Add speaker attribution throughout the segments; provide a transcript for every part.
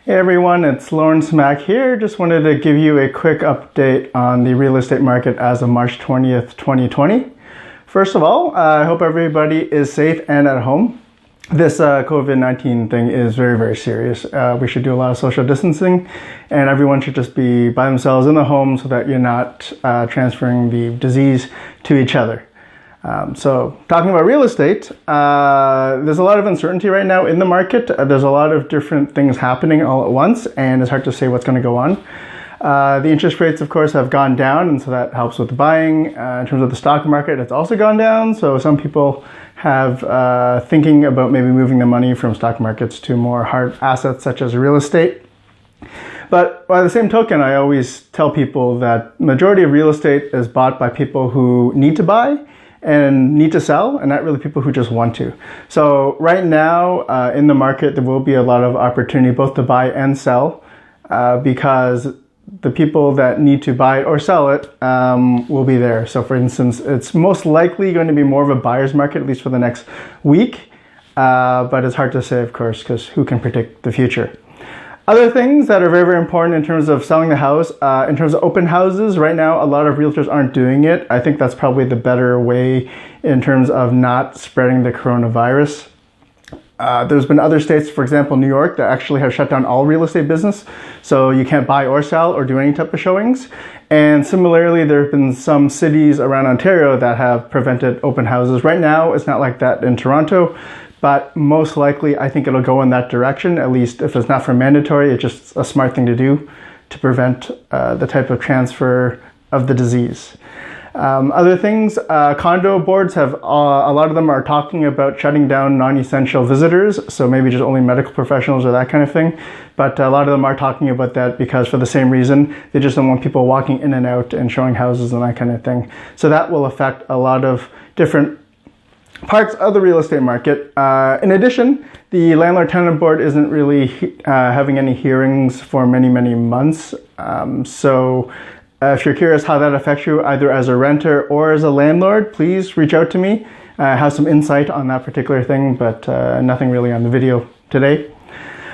Speaker 1: Hey everyone, it's Lawrence Mack here. Just wanted to give you a quick update on the real estate market as of March 20th, 2020. First of all, I hope everybody is safe and at home. This COVID-19 thing is very, very serious. We should do a lot of social distancing, and everyone should just be by themselves in the home so that you're not transferring the disease to each other. So talking about real estate, there's a lot of uncertainty right now in the market. There's a lot of different things happening all at once, and it's hard to say what's going to go on. The interest rates, of course, have gone down, and so that helps with the buying. In terms of the stock market, it's also gone down. So some people have thinking about maybe moving the money from stock markets to more hard assets such as real estate. But by the same token, I always tell people that majority of real estate is bought by people who need to buy and need to sell, and not really people who just want to. So right now in the market, there will be a lot of opportunity both to buy and sell because the people that need to buy it or sell it will be there. So for instance, it's most likely going to be more of a buyer's market, at least for the next week. But it's hard to say, of course, because who can predict the future? Other things that are very, very important in terms of selling the house, in terms of open houses, right now a lot of realtors aren't doing it. I think that's probably the better way in terms of not spreading the coronavirus. There's been other states, for example, New York, that actually have shut down all real estate business. So you can't buy or sell or do any type of showings. And similarly, there have been some cities around Ontario that have prevented open houses. Right now, it's not like that in Toronto. But most likely, I think it'll go in that direction, at least if it's not for mandatory. It's just a smart thing to do to prevent the type of transfer of the disease. Other things, condo boards have, a lot of them are talking about shutting down non-essential visitors, so maybe just only medical professionals or that kind of thing. But a lot of them are talking about that because for the same reason, they just don't want people walking in and out and showing houses and that kind of thing. So that will affect a lot of different parts of the real estate market. In addition, the Landlord-Tenant Board isn't really having any hearings for many, many months. So if you're curious how that affects you, either as a renter or as a landlord, please reach out to me. I have some insight on that particular thing, but nothing really on the video today.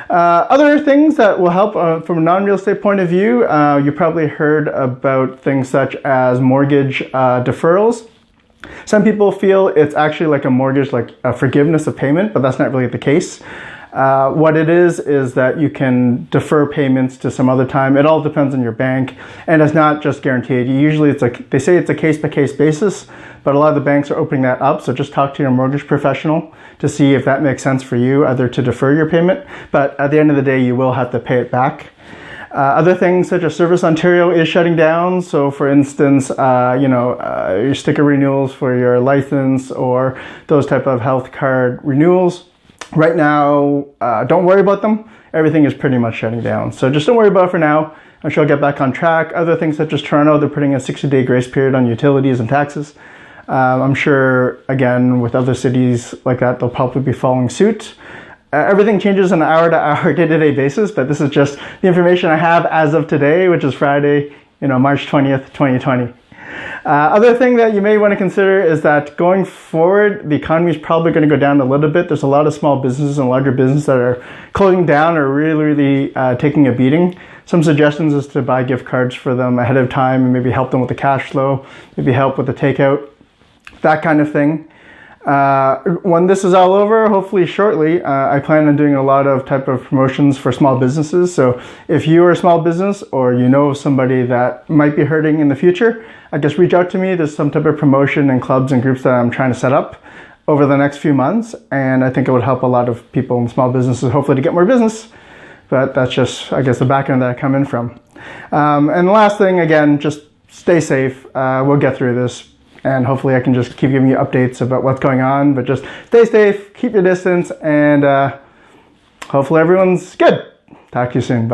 Speaker 1: Other things that will help from a non-real estate point of view, you probably heard about things such as mortgage deferrals. Some people feel it's actually like a mortgage, like a forgiveness of payment, but that's not really the case. What it is that you can defer payments to some other time. It all depends on your bank, and it's not just guaranteed. Usually it's like, they say it's a case-by-case basis, but a lot of the banks are opening that up. So just talk to your mortgage professional to see if that makes sense for you, either to defer your payment, but at the end of the day, you will have to pay it back. Other things such as Service Ontario is shutting down. So for instance, your sticker renewals for your license or those type of health card renewals. Right now, don't worry about them. Everything is pretty much shutting down. So just don't worry about it for now. I'm sure I'll get back on track. Other things such as Toronto, they're putting a 60-day grace period on utilities and taxes. I'm sure, again, with other cities like that, they'll probably be following suit. Everything changes on an hour-to-hour, day-to-day basis, but this is just the information I have as of today, which is Friday, March 20th, 2020. Other thing that you may want to consider is that going forward, the economy is probably going to go down a little bit. There's a lot of small businesses and larger businesses that are closing down or really taking a beating. Some suggestions is to buy gift cards for them ahead of time and maybe help them with the cash flow, maybe help with the takeout, that kind of thing. When this is all over, hopefully shortly, I plan on doing a lot of type of promotions for small businesses. So if you are a small business or you know somebody that might be hurting in the future, I guess reach out to me. There's some type of promotion and clubs and groups that I'm trying to set up over the next few months. And I think it would help a lot of people in small businesses, hopefully to get more business. But that's just, I guess, the background that I come in from. And the last thing, again, just stay safe. We'll get through this. And hopefully I can just keep giving you updates about what's going on. But just stay safe, keep your distance, and hopefully everyone's good. Talk to you soon. Bye.